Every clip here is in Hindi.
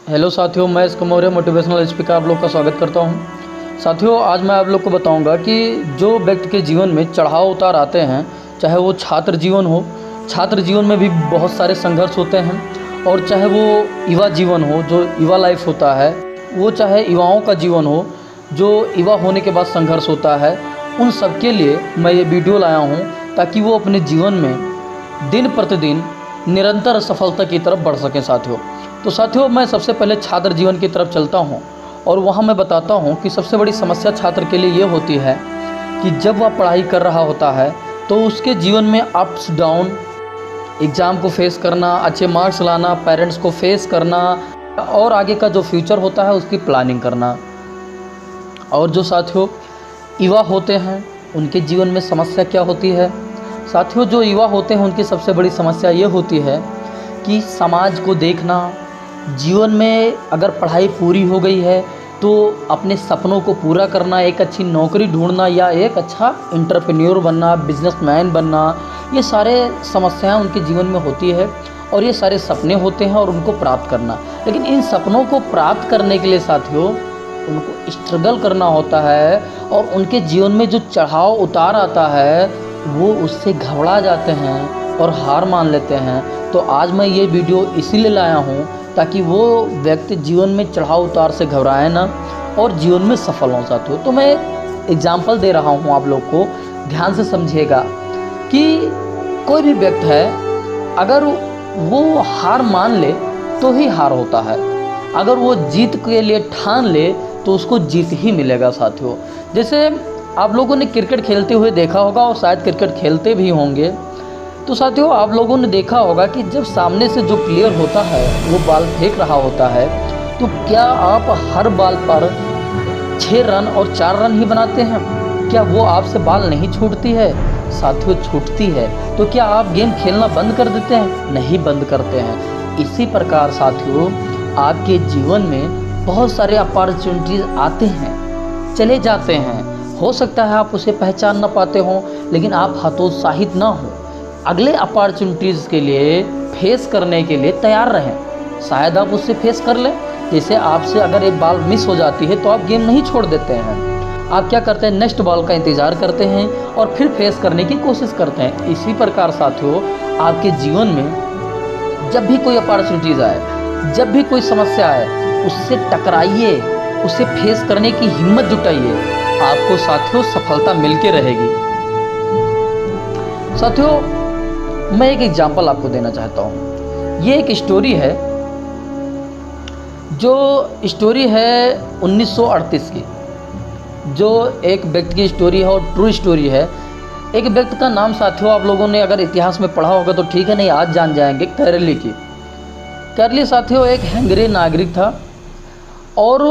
हेलो साथियों, मैं इसको मौर्य मोटिवेशनल स्पीकर आप लोग का स्वागत करता हूं। साथियों, आज मैं आप लोग को बताऊंगा कि जो व्यक्ति के जीवन में चढ़ाव उतार आते हैं, चाहे वो छात्र जीवन हो, छात्र जीवन में भी बहुत सारे संघर्ष होते हैं, और चाहे वो युवा जीवन हो, जो युवा लाइफ होता है, वो चाहे युवाओं का जीवन हो, जो युवा होने के बाद संघर्ष होता है, उन सब के लिए मैं ये वीडियो लाया हूँ ताकि वो अपने जीवन में दिन प्रतिदिन निरंतर सफलता की तरफ बढ़ सकें। साथियों, मैं सबसे पहले छात्र जीवन की तरफ चलता हूं और वहां मैं बताता हूं कि सबसे बड़ी समस्या छात्र के लिए ये होती है कि जब वह पढ़ाई कर रहा होता है तो उसके जीवन में अप्स डाउन, एग्ज़ाम को फेस करना, अच्छे मार्क्स लाना, पेरेंट्स को फेस करना और आगे का जो फ्यूचर होता है उसकी प्लानिंग करना। और जो साथियों युवा होते हैं उनके जीवन में समस्या क्या होती है? साथियों, जो युवा होते हैं उनकी सबसे बड़ी समस्या ये होती है कि समाज को देखना, जीवन में अगर पढ़ाई पूरी हो गई है तो अपने सपनों को पूरा करना, एक अच्छी नौकरी ढूंढना या एक अच्छा एंटरप्रेन्योर बनना, बिजनेसमैन बनना, ये सारे समस्याएं उनके जीवन में होती है और ये सारे सपने होते हैं और उनको प्राप्त करना। लेकिन इन सपनों को प्राप्त करने के लिए साथियों उनको स्ट्रगल करना होता है और उनके जीवन में जो चढ़ाव उतार आता है वो उससे घबरा जाते हैं और हार मान लेते हैं। तो आज मैं ये वीडियो इसीलिए लाया हूँ ताकि वो व्यक्ति जीवन में चढ़ाव उतार से घबराए ना और जीवन में सफल हो। साथियों, तो मैं एग्जाम्पल दे रहा हूँ, आप लोग को ध्यान से समझिएगा कि कोई भी व्यक्ति है, अगर वो हार मान ले तो ही हार होता है, अगर वो जीत के लिए ठान ले तो उसको जीत ही मिलेगा। साथियों, जैसे आप लोगों ने क्रिकेट खेलते हुए देखा होगा और शायद क्रिकेट खेलते भी होंगे, तो साथियों आप लोगों ने देखा होगा कि जब सामने से जो प्लेयर होता है वो बॉल फेंक रहा होता है तो क्या आप हर बॉल पर 6 रन और 4 रन ही बनाते हैं? क्या वो आपसे बॉल नहीं छूटती है? साथियों, छूटती है। तो क्या आप गेम खेलना बंद कर देते हैं? नहीं बंद करते हैं। इसी प्रकार साथियों आपके जीवन में बहुत सारे अपॉर्चुनिटीज़ आते हैं, चले जाते हैं। हो सकता है आप उसे पहचान ना पाते हों, लेकिन आप हतोत्साहित ना हो, अगले अपॉर्चुनिटीज़ के लिए फेस करने के लिए तैयार रहें। शायद आप उससे फेस कर लें। जैसे आपसे अगर एक बॉल मिस हो जाती है तो आप गेम नहीं छोड़ देते हैं, आप क्या करते हैं, नेक्स्ट बॉल का इंतज़ार करते हैं और फिर फेस करने की कोशिश करते हैं। इसी प्रकार साथियों आपके जीवन में जब भी कोई अपॉर्चुनिटीज़ आए, जब भी कोई समस्या आए, उससे टकराइए, उसे फेस करने की हिम्मत जुटाइए, आपको साथियों सफलता मिल के रहेगी। साथियों, मैं एक एग्जाम्पल आपको देना चाहता हूँ। ये एक स्टोरी है, जो स्टोरी है 1938 की, जो एक व्यक्ति की स्टोरी है और ट्रू स्टोरी है। एक व्यक्ति का नाम साथियों आप लोगों ने अगर इतिहास में पढ़ा होगा तो ठीक है, नहीं आज जान जाएंगे, कैरली की। कैरली साथियों एक हंगरी नागरिक था और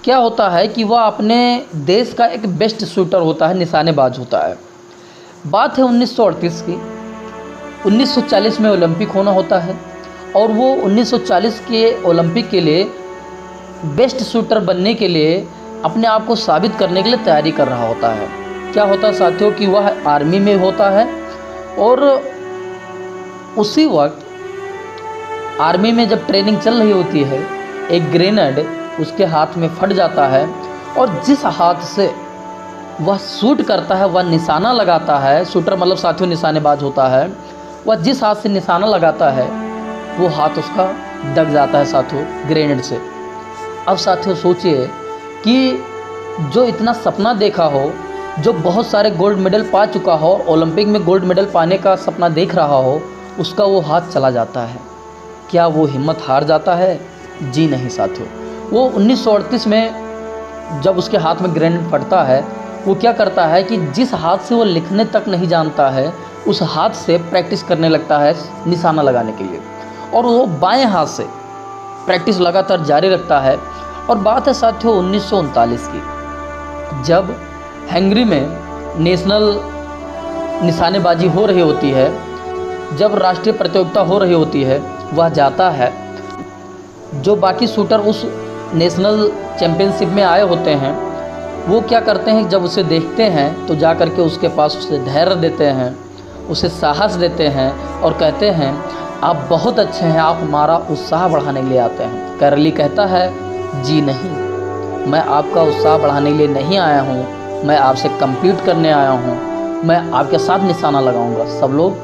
क्या होता है कि वह अपने देश का एक बेस्ट शूटर होता है, निशानेबाज होता है। बात है 1938 की। 1940 में ओलंपिक होना होता है और वो 1940 के ओलंपिक के लिए बेस्ट शूटर बनने के लिए अपने आप को साबित करने के लिए तैयारी कर रहा होता है। क्या होता है साथियों कि वह आर्मी में होता है और उसी वक्त आर्मी में जब ट्रेनिंग चल रही होती है, एक ग्रेनेड उसके हाथ में फट जाता है और जिस हाथ से वह शूट करता है, वह निशाना लगाता है, शूटर मतलब साथियों निशानेबाज होता है, वह जिस हाथ से निशाना लगाता है वो हाथ उसका दब जाता है साथियों ग्रेनेड से। अब साथियों सोचिए कि जो इतना सपना देखा हो, जो बहुत सारे गोल्ड मेडल पा चुका हो, ओलंपिक में गोल्ड मेडल पाने का सपना देख रहा हो, उसका वो हाथ चला जाता है। क्या वो हिम्मत हार जाता है? जी नहीं साथियों। वो 1938 में जब उसके हाथ में ग्रेनेड फटता है, वो क्या करता है कि जिस हाथ से वो लिखने तक नहीं जानता है उस हाथ से प्रैक्टिस करने लगता है निशाना लगाने के लिए, और वो बाएं हाथ से प्रैक्टिस लगातार जारी रखता है। और बात है साथियों 1939 की, जब हंगरी में नेशनल निशानेबाजी हो रही होती है, जब राष्ट्रीय प्रतियोगिता हो रही होती है, वह जाता है। जो बाकी शूटर उस नेशनल चैम्पियनशिप में आए होते हैं वो क्या करते हैं, जब उसे देखते हैं तो जा कर के उसके पास उसे धैर्य देते हैं, उसे साहस देते हैं और कहते हैं आप बहुत अच्छे हैं, आप हमारा उत्साह बढ़ाने के लिए आते हैं। कैरली कहता है, जी नहीं, मैं आपका उत्साह बढ़ाने के लिए नहीं आया हूँ, मैं आपसे कम्पीट करने आया हूँ, मैं आपके साथ निशाना लगाऊंगा। सब लोग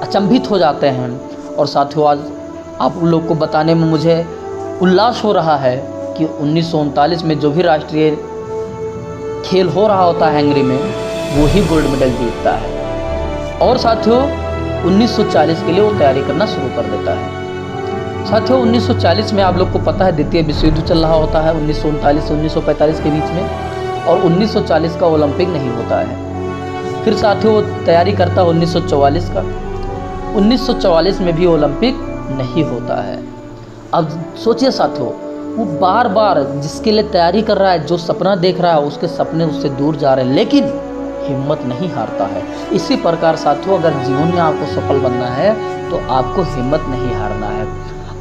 अचंभित हो जाते हैं। और साथियों, आज आप लोग को बताने में मुझे उल्लास हो रहा है कि 1939 में जो भी राष्ट्रीय खेल हो रहा होता है हंगरी में, वो ही गोल्ड मेडल जीतता है। और साथियों, 1940 के लिए वो तैयारी करना शुरू कर देता है। साथियों, 1940 में आप लोग को पता है द्वितीय विश्व युद्ध चल रहा होता है 1939 से 1945 के बीच में, और 1940 का ओलंपिक नहीं होता है। फिर साथियों, वो तैयारी करता है 1944 का। 1944 में भी ओलंपिक नहीं होता है। अब सोचिए साथियों, वो बार बार जिसके लिए तैयारी कर रहा है, जो सपना देख रहा है, उसके सपने उससे दूर जा रहे हैं, लेकिन हिम्मत नहीं हारता है। इसी प्रकार साथियों, अगर जीवन में आपको सफल बनना है तो आपको हिम्मत नहीं हारना है।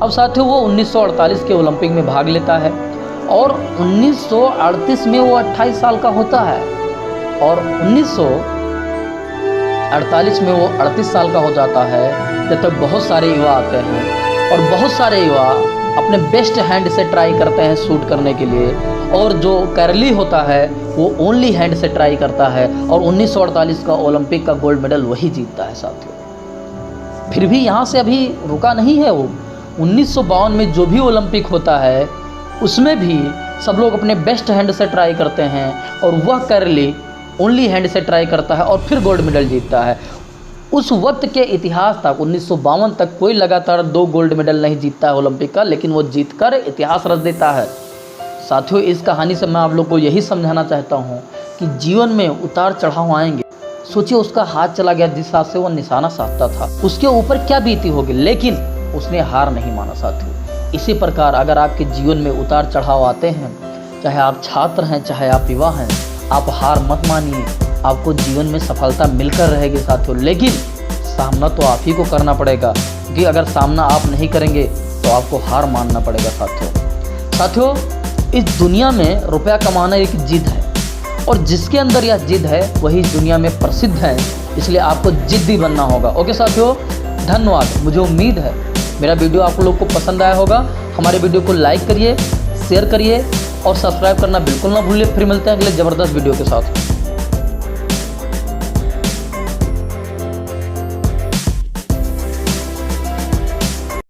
अब साथियों, वो 1948 के ओलंपिक में भाग लेता है और 1938 में वो 28 साल का होता है और 1948 में वो 38 साल का हो जाता है। जब तक बहुत सारे युवा आते हैं और बहुत सारे युवा अपने बेस्ट हैंड से ट्राई करते हैं शूट करने के लिए, और जो कैरली होता है वो ओनली हैंड से ट्राई करता है और 1948 का ओलंपिक का गोल्ड मेडल वही जीतता है साथियों। फिर भी यहाँ से अभी रुका नहीं है वो। 1952 में जो भी ओलंपिक होता है उसमें भी सब लोग अपने बेस्ट हैंड से ट्राई करते हैं और वह कैरली ओनली हैंड से ट्राई करता है और फिर गोल्ड मेडल जीतता है। उस वक्त के इतिहास तक 1952 तक कोई लगातार 2 गोल्ड मेडल नहीं जीतता है ओलंपिक का, लेकिन वो जीतकर इतिहास रच देता है। साथियों, इस कहानी से मैं आप लोग को यही समझाना चाहता हूँ कि जीवन में उतार चढ़ाव आएंगे। सोचिए, उसका हाथ चला गया, जिस हाथ से वो निशाना साधता था, उसके ऊपर क्या बीती होगी, लेकिन उसने हार नहीं माना साथियों। इसी प्रकार अगर आपके जीवन में उतार चढ़ाव आते हैं, चाहे आप छात्र हैं, चाहे आप युवा हैं, आप हार मत मानिए। आपको जीवन में सफलता मिलकर रहेगी साथियों, लेकिन सामना तो आप ही को करना पड़ेगा, क्योंकि अगर सामना आप नहीं करेंगे तो आपको हार मानना पड़ेगा साथियों। इस दुनिया में रुपया कमाना एक जिद है, और जिसके अंदर यह जिद है वही दुनिया में प्रसिद्ध है, इसलिए आपको जिद्दी बनना होगा। ओके साथियों, धन्यवाद। मुझे उम्मीद है मेरा वीडियो आप लोग को पसंद आया होगा। हमारे वीडियो को लाइक करिए, शेयर करिए और सब्सक्राइब करना बिल्कुल ना भूलिए। फिर मिलते हैं अगले ज़बरदस्त वीडियो के साथ।